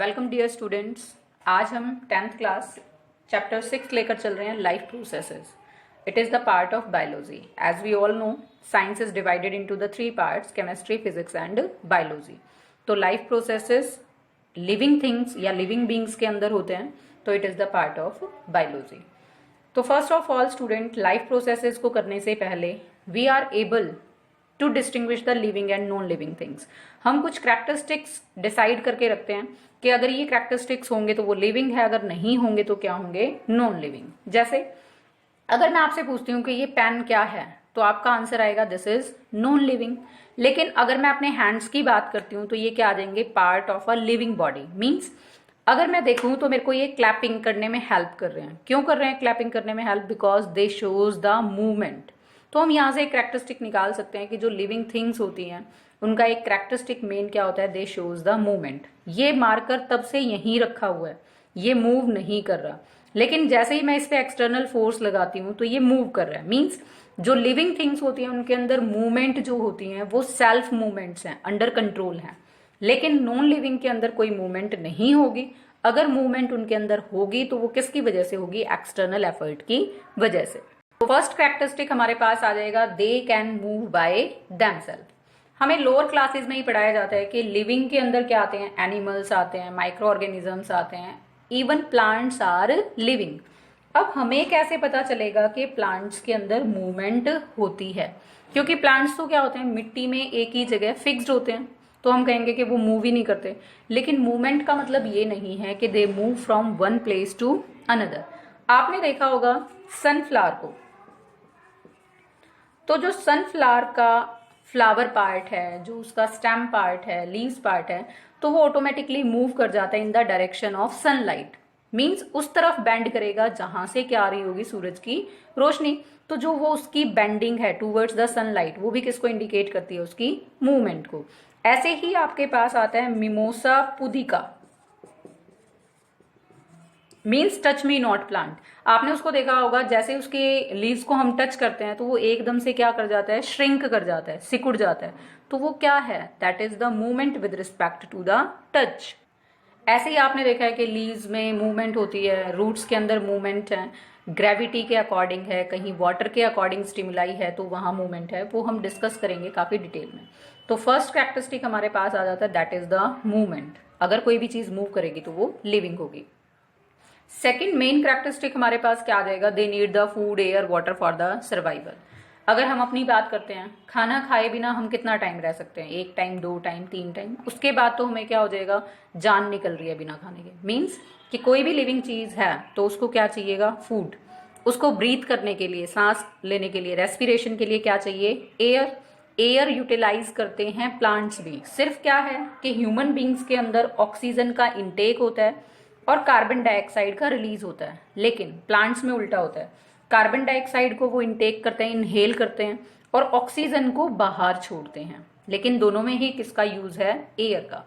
Welcome dear students. आज हम 10th class chapter 6 लेकर चल रहे हैं, life processes. It is the part of biology. As we all know, science is divided into the 3 parts, chemistry, physics and biology. तो life processes living things या living beings के अंदर होते हैं, तो it is the part of biology. तो first of all student, life processes को करने से पहले we are able to distinguish the living and non living things. हम कुछ कैरेक्टरिस्टिक्स डिसाइड करके रखते हैं कि अगर ये कैरेक्टरिस्टिक्स होंगे तो वो लिविंग है, अगर नहीं होंगे तो क्या होंगे, नॉन लिविंग। जैसे अगर मैं आपसे पूछती हूँ कि ये पेन क्या है, तो आपका आंसर आएगा दिस इज नॉन लिविंग। लेकिन अगर मैं अपने हैंड्स की बात करती हूँ तो ये क्या आ जाएंगे, part of a living body. Means अगर मैं देखूं तो मेरे को ये क्लैपिंग करने में हेल्प कर रहे हैं। क्यों कर रहे हैं क्लैपिंग करने में help? Because they shows the movement. तो हम यहाँ से एक कैरेक्टरिस्टिक निकाल सकते हैं कि जो लिविंग थिंग्स होती हैं उनका एक कैरेक्टरिस्टिक मेन क्या होता है, दे शोज द मूवमेंट। ये मार्कर तब से यहीं रखा हुआ है, ये मूव नहीं कर रहा, लेकिन जैसे ही मैं इस पे एक्सटर्नल फोर्स लगाती हूँ तो ये मूव कर रहा है। मीन्स जो लिविंग थिंग्स होती हैं उनके अंदर मूवमेंट जो होती हैं वो सेल्फ मूवमेंट्स हैं, अंडर कंट्रोल हैं। लेकिन नॉन लिविंग के अंदर कोई मूवमेंट नहीं होगी। अगर मूवमेंट उनके अंदर होगी तो वो किसकी वजह से होगी, एक्सटर्नल एफर्ट की वजह से। तो फर्स्ट कैरेक्टरिस्टिक हमारे पास आ जाएगा, they can move by themself. हमें लोअर क्लासेस में ही पढ़ाया जाता है कि लिविंग के अंदर क्या आते हैं, एनिमल्स आते हैं, माइक्रो ऑर्गेनिजम्स आते हैं, इवन प्लांट्स आर लिविंग। अब हमें कैसे पता चलेगा कि प्लांट्स के अंदर मूवमेंट होती है? क्योंकि प्लांट्स तो क्या होते हैं, मिट्टी में एक ही जगह फिक्स्ड होते हैं, तो हम कहेंगे कि वो मूव ही नहीं करते। लेकिन मूवमेंट का मतलब ये नहीं है कि they move from one place to another. आपने देखा होगा सनफ्लावर को, तो जो सनफ्लावर का फ्लावर पार्ट है, जो उसका स्टेम पार्ट है, लीव्स पार्ट है, तो वो ऑटोमेटिकली मूव कर जाता है in the direction of sunlight. Means उस तरफ बेंड करेगा जहां से क्या आ रही होगी, सूरज की रोशनी। तो जो वो उसकी बेंडिंग है टूवर्ड्स द सनलाइट, वो भी किसको इंडिकेट करती है, उसकी मूवमेंट को। ऐसे ही आपके पास आता है mimosa pudica, means touch me not plant. आपने उसको देखा होगा, जैसे उसके लीव्स को हम टच करते हैं तो वो एकदम से क्या कर जाता है, श्रिंक कर जाता है, सिकुड़ जाता है। तो वो क्या है, that is the movement with respect to the touch. ऐसे ही आपने देखा है कि लीव्स में मूवमेंट होती है, रूट्स के अंदर मूवमेंट है, ग्रेविटी के अकॉर्डिंग है, कहीं वाटर के अकॉर्डिंग स्टिमुलाई है तो वहां मूवमेंट है, वो हम डिस्कस करेंगे काफी डिटेल में। तो फर्स्ट कैरेक्टरिस्टिक हमारे पास आ जाता है, दैट इज द मूवमेंट। अगर कोई भी चीज मूव करेगी तो वो लिविंग होगी। सेकेंड मेन कैरेक्टरिस्टिक हमारे पास क्या आ जाएगा, they need the food, air, water for the survival. अगर हम अपनी बात करते हैं, खाना खाए बिना हम कितना टाइम रह सकते हैं, 1 टाइम, 2 टाइम, 3 टाइम, उसके बाद तो हमें क्या हो जाएगा, जान निकल रही है बिना खाने के। मीन्स कि कोई भी लिविंग चीज है तो उसको क्या चाहिएगा, फूड। उसको ब्रीथ करने के लिए, सांस लेने के लिए, रेस्पिरेशन के लिए क्या चाहिए, एयर। एयर यूटिलाइज करते हैं प्लांट्स भी। सिर्फ क्या है कि ह्यूमन बींग्स के अंदर ऑक्सीजन का इंटेक होता है और कार्बन डाइऑक्साइड का रिलीज होता है, लेकिन प्लांट्स में उल्टा होता है। कार्बन डाइऑक्साइड को वो इंटेक करते हैं, इनहेल करते हैं, और ऑक्सीजन को बाहर छोड़ते हैं। लेकिन दोनों में ही किसका यूज है, एयर का।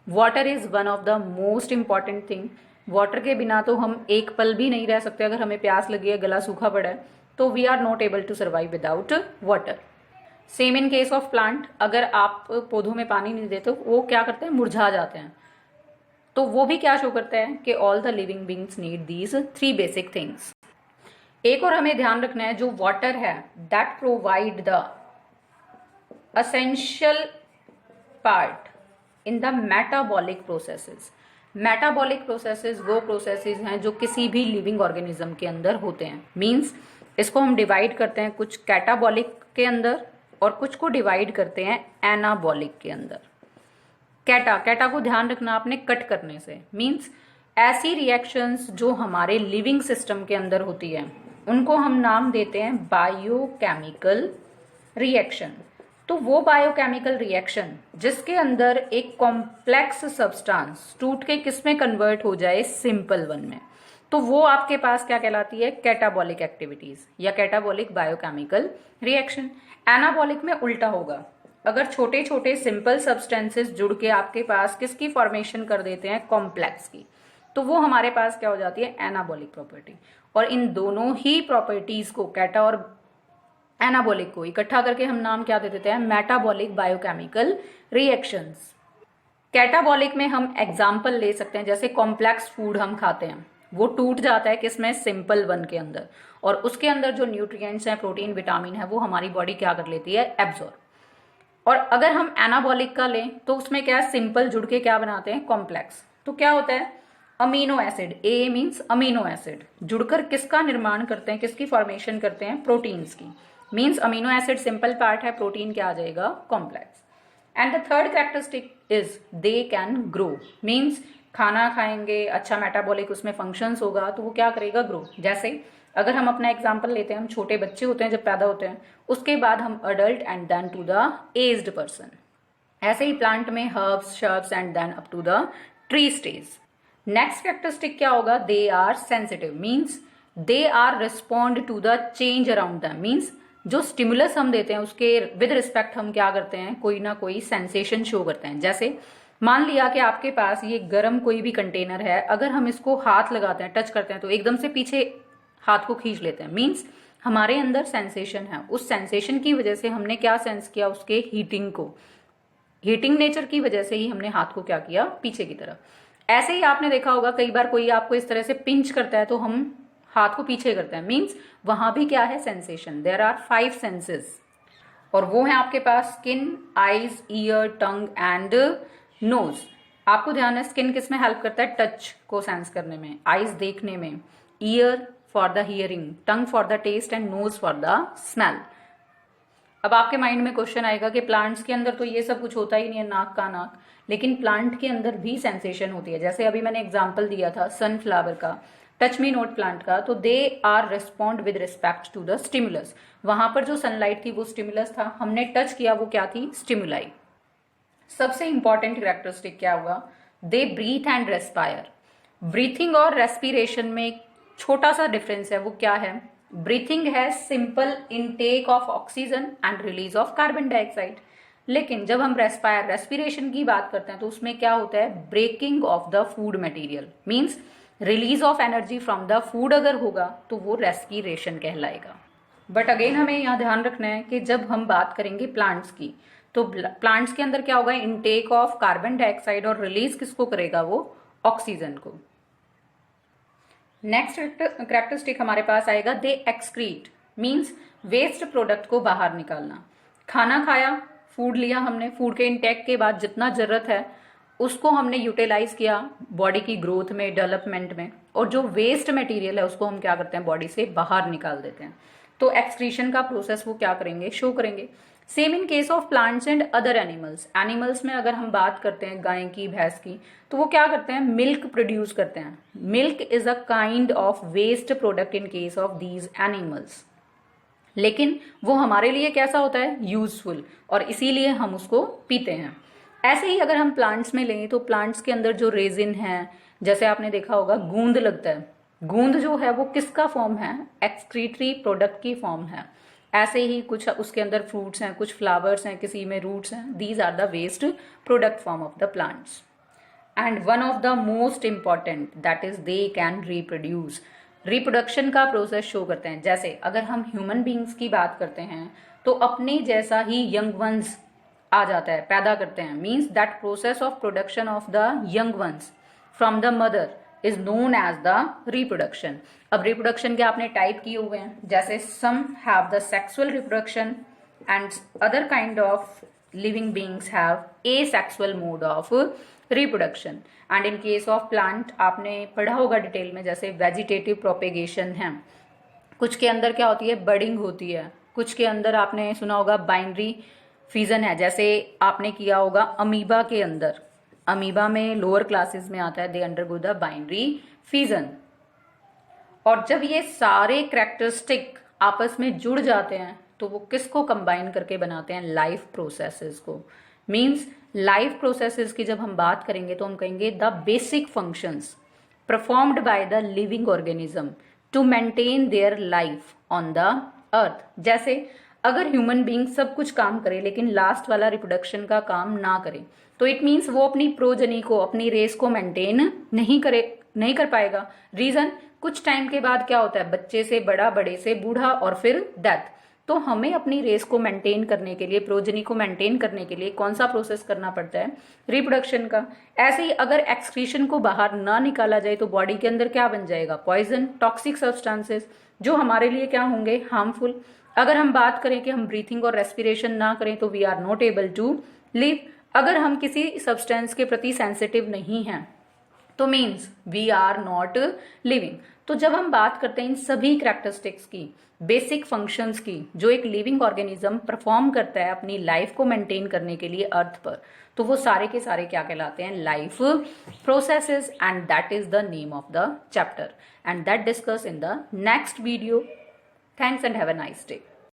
Water is one of the most important thing. Water के बिना तो हम एक पल भी नहीं रह सकते। अगर हमें प्यास लगी है, गला सूखा पड़ा है, तो we are not able to survive without water. Same in case of plant, अगर आप पौधों में पानी नहीं देते तो वो क्या करते हैं, मुरझा जाते हैं। तो वो भी क्या शो करता है कि all the living beings need these 3 basic things. एक और हमें ध्यान रखना है, जो वाटर है that provide the essential part in the metabolic processes. Metabolic processes वो प्रोसेसेस हैं जो किसी भी लिविंग ऑर्गेनिज्म के अंदर होते हैं। मीन्स इसको हम डिवाइड करते हैं कुछ कैटाबॉलिक के अंदर और कुछ को डिवाइड करते हैं एनाबॉलिक के अंदर। कैटा को ध्यान रखना आपने, कट करने से। मीन्स ऐसी रिएक्शंस जो हमारे लिविंग सिस्टम के अंदर होती है उनको हम नाम देते हैं बायोकेमिकल रिएक्शन। तो वो बायोकेमिकल रिएक्शन जिसके अंदर एक कॉम्प्लेक्स सब्सटेंस टूट के किस में कन्वर्ट हो जाए, सिंपल वन में, तो वो आपके पास क्या कहलाती है, कैटाबॉलिक एक्टिविटीज या कैटाबॉलिक बायोकेमिकल रिएक्शन। एनाबॉलिक में उल्टा होगा। अगर छोटे छोटे सिंपल सब्सटेंसेस जुड़ के आपके पास किसकी फॉर्मेशन कर देते हैं, कॉम्प्लेक्स की, तो वो हमारे पास क्या हो जाती है, एनाबॉलिक प्रॉपर्टी। और इन दोनों ही प्रॉपर्टीज को, कैटा और एनाबॉलिक को इकट्ठा करके हम नाम क्या दे देते हैं, मेटाबॉलिक बायोकेमिकल रिएक्शंस। कैटाबॉलिक में हम एग्जाम्पल ले सकते हैं, जैसे कॉम्प्लेक्स फूड हम खाते हैं वो टूट जाता है किसमें, सिंपल वन के अंदर, और उसके अंदर जो न्यूट्रिएंट्स हैं, प्रोटीन विटामिन है, वो हमारी बॉडी क्या कर लेती है, एब्जॉर्ब। और अगर हम एनाबॉलिक का लें तो उसमें क्या है, सिंपल जुड़ के क्या बनाते हैं, कॉम्प्लेक्स। तो क्या होता है, अमीनो एसिड, ए मीन्स अमीनो एसिड, जुड़कर किसका निर्माण करते हैं, किसकी फॉर्मेशन करते हैं, प्रोटीन्स की। Means amino acid simple part है, प्रोटीन क्या आ जाएगा, complex. And the third characteristic is they can grow. Means खाना खाएंगे, अच्छा मेटाबॉलिक उसमें फंक्शंस होगा तो वो क्या करेगा, ग्रो। जैसे अगर हम अपना एग्जांपल लेते हैं, हम छोटे बच्चे होते हैं जब पैदा होते हैं, उसके बाद हम adult and then to the aged person. ऐसे ही प्लांट में herbs, shrubs and then up to the tree stage. Next characteristic क्या होगा, they are sensitive. Means they are respond to the change around them. Means जो stimulus हम देते हैं उसके विद रिस्पेक्ट हम क्या करते हैं, कोई ना कोई सेंसेशन शो करते हैं। जैसे मान लिया कि आपके पास ये गर्म कोई भी कंटेनर है, अगर हम इसको हाथ लगाते हैं, टच करते हैं, तो एकदम से पीछे हाथ को खींच लेते हैं। मीन्स हमारे अंदर सेंसेशन है, उस सेंसेशन की वजह से हमने क्या सेंस किया, उसके हीटिंग को, हीटिंग नेचर की वजह से ही हमने हाथ को क्या किया, पीछे की तरफ। ऐसे ही आपने देखा होगा कई बार कोई आपको इस तरह से पिंच करता है तो हम हाथ को पीछे करते हैं। मीन्स वहां भी क्या है, सेंसेशन। देयर आर 5 सेंसेस, और वो है आपके पास skin, eyes, ear, tongue and nose. आपको ध्यान है स्किन किस में हेल्प करता है, टच को सेंस करने में, आईज देखने में, ear for the hearing, tongue for the taste and nose for the smell. अब आपके माइंड में क्वेश्चन आएगा कि प्लांट्स के अंदर तो ये सब कुछ होता ही नहीं है, नाक का नाक, लेकिन प्लांट के अंदर भी सेंसेशन होती है। जैसे अभी मैंने एग्जांपल दिया था सनफ्लावर का, टच मी नोट प्लांट का, तो they are respond with respect to the stimulus. वहां पर जो सनलाइट थी वो स्टिमुलस था, हमने टच किया वो क्या थी, स्टिमुलाई। सबसे इंपॉर्टेंट कैरेक्टरिस्टिक क्या हुआ, they breathe and respire. Breathing और रेस्पिरेशन में एक छोटा सा डिफरेंस है, वो क्या है, ब्रीथिंग है simple intake of oxygen and release of carbon dioxide, लेकिन जब हम रेस्पिरेशन की बात करते हैं तो उसमें क्या होता है, breaking of the food material. Means release of energy from the food अगर होगा तो वो रेस्पिरेशन कहलाएगा। बट अगेन हमें यहाँ ध्यान रखना है कि जब हम बात करेंगे प्लांट्स की, तो प्लांट्स के अंदर क्या होगा, इनटेक ऑफ कार्बन डाइऑक्साइड, और रिलीज किसको करेगा, वो ऑक्सीजन को। नेक्स्ट कैरेक्टरिस्टिक हमारे पास आएगा, they excrete. Means waste product को बाहर निकालना। खाना खाया, फूड लिया हमने, फूड के इंटेक के बाद जितना जरूरत है उसको हमने यूटिलाइज किया बॉडी की ग्रोथ में, डेवलपमेंट में, और जो वेस्ट मटेरियल है उसको हम क्या करते हैं, बॉडी से बाहर निकाल देते हैं। तो एक्सक्रीशन का प्रोसेस वो क्या करेंगे, शो करेंगे। Same in case of plants and other animals. Animals में अगर हम बात करते हैं गाय की, भैंस की, तो वो क्या करते हैं, मिल्क प्रोड्यूस करते हैं। Milk is a kind of waste product in case of these animals, लेकिन वो हमारे लिए कैसा होता है, यूजफुल, और इसीलिए हम उसको पीते हैं। ऐसे ही अगर हम प्लांट्स में लें तो प्लांट्स के अंदर जो रेजिन है, जैसे आपने देखा होगा गूंद लगता है, गूंद जो है वो किसका फॉर्म है, एक्सक्रीटरी प्रोडक्ट की फॉर्म है। ऐसे ही कुछ उसके अंदर फ्रूट्स हैं, कुछ फ्लावर्स हैं, किसी में रूट्स हैं, these are the waste product form of the plants. And one of the most important that is they can reproduce. Reproduction का प्रोसेस शो करते हैं। जैसे अगर हम ह्यूमन बींग्स की बात करते हैं तो अपने जैसा ही यंग वंस आ जाता है, पैदा करते हैं। Means that process of production of the young ones from the mother is known as the reproduction. अब रिप्रोडक्शन के आपने टाइप किए हुए हैं, जैसे some have the sexual reproduction and other kind of living beings have asexual mode of reproduction. And in case of plant आपने पढ़ा होगा डिटेल में, जैसे वेजिटेटिव प्रोपेगेशन है, कुछ के अंदर क्या होती है, बडिंग होती है, कुछ के अंदर आपने सुना होगा बाइनरी फिजन है, जैसे आपने किया होगा अमीबा के अंदर। अमीबा में लोअर क्लासेस में आता है, they undergo the binary fission. और जब ये सारे कैरेक्टरिस्टिक आपस में जुड़ जाते हैं तो वो किसको कंबाइन करके बनाते हैं, लाइफ प्रोसेसेस को। मींस लाइफ प्रोसेसेस की जब हम बात करेंगे तो हम कहेंगे the basic functions performed by the living organism to maintain their life on the earth. जैसे अगर ह्यूमन बीइंग सब कुछ काम करे लेकिन लास्ट वाला रिप्रोडक्शन का काम ना करे, तो इट मीन्स वो अपनी प्रोजनी को, अपनी रेस को मेंटेन नहीं कर पाएगा। रीजन, कुछ टाइम के बाद क्या होता है, बच्चे से बड़ा, बड़े से बूढ़ा और फिर डेथ। तो हमें अपनी रेस को मेंटेन करने के लिए, प्रोजनी को मेंटेन करने के लिए कौन सा प्रोसेस करना पड़ता है? रिप्रोडक्शन का। ऐसे ही अगर एक्सक्रीशन को बाहर ना निकाला जाए तो बॉडी के अंदर क्या बन जाएगा? पॉइजन, टॉक्सिक सब्सटेंसेस, जो हमारे लिए क्या होंगे? हार्मफुल। अगर हम बात करें कि हम ब्रीथिंग और रेस्पिरेशन ना करें तो we are not able to live. अगर हम किसी सब्सटेंस के प्रति सेंसिटिव नहीं हैं तो means we are not living. तो जब हम बात करते हैं इन सभी कैरेक्टरिस्टिक्स की, बेसिक फंक्शंस की, जो एक लिविंग ऑर्गेनिज्म परफॉर्म करता है अपनी लाइफ को मेंटेन करने के लिए अर्थ पर, तो वो सारे के सारे क्या कहलाते हैं? Life processes. And that is the name of the chapter and that discuss in the next video. Thanks and have a nice day.